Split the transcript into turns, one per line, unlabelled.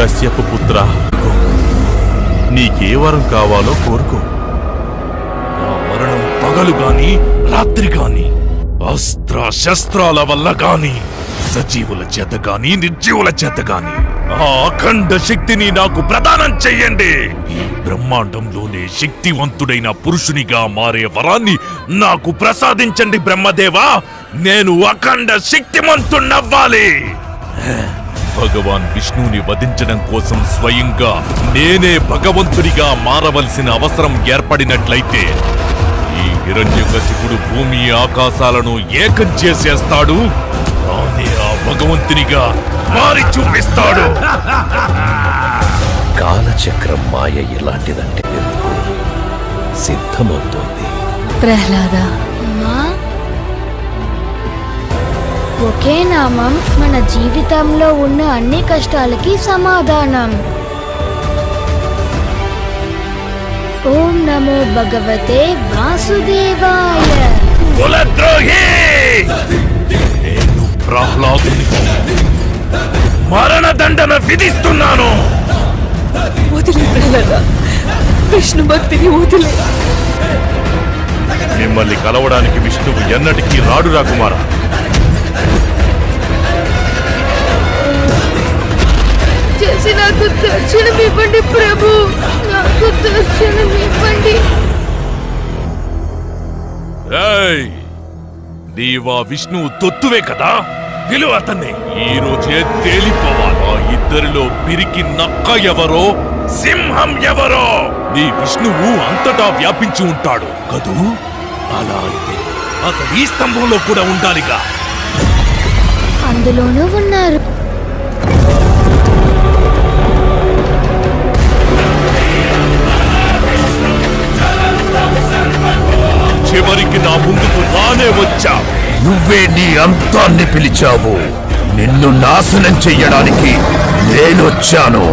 కశ్యప పుత్ర, నీకే వరం కావాలో కోరుకో.
నా మరణం పగలు గాని రాత్రి గాని, అస్త్ర శస్త్రాల వల్ల గాని, సజీవుల చేత గాని నిర్జీవుల చేత గాని ఆ అఖండ శక్తిని నాకు ప్రదానం చెయ్యండి. ఈ బ్రహ్మాండంలోనే శక్తివంతుడైన పురుషునిగా మారే వరాన్ని నాకు ప్రసాదించండి బ్రహ్మదేవా. నేను అఖండ శక్తిమంతుణ్ణవ్వాలి. భగవాన్ విష్ణువుని వధించడం కోసం స్వయంగా నేనే భగవంతుడిగా మారవలసిన అవసరం ఏర్పడినట్లయితే ఈ హిరణ్యకశిపుడు భూమి ఆకాశాలను ఏకం చేసేస్తాడు. తానే ఆ భగవంతునిగా మారి చూపిస్తాడు.
కాలచక్రం మాయ ఇలాంటిదంటే ఎందుకు సిద్ధమవుతోంది.
ప్రహ్లాద,
ఒకే నామం మన జీవితంలో ఉన్న అన్ని కష్టాలకి సమాధానం. ఓం నమో భగవతే వాసుదేవాయ.
కులద్రోహి! నేను ప్రహ్లాదునికి మరణదండన విధిస్తున్నాను.
వదిలే ప్రహ్లాద, విష్ణు భక్తిని వదిలే.
మిమ్మల్ని కలవడానికి విష్ణువు ఎన్నటికీ రాడురా కుమారా.
చేసి నాకు దర్శనం ఇవ్వండి ప్రభు, నాకు దర్శనం ఇవ్వండి.
ఏయ్, నీవా విష్ణువు తొత్తువే కదా, పిలువ అతన్ని. ఈ రోజే తేలిపోవాలి. ఆ ఇద్దరిలో పిరికి నక్క ఎవరో, సింహం ఎవరో. నీ విష్ణువు అంతటా వ్యాపించి ఉంటాడు కదూ. అలా అయితే అతడు ఈ స్తంభంలో కూడా ఉండాలిగా.
అందులోనూ ఉన్నారు.
చివరికి నా ముందుకు రానే వచ్చా.
నువ్వే నీ అంతాన్ని పిలిచావు. నిన్ను నాశనం చెయ్యడానికి నేనొచ్చాను.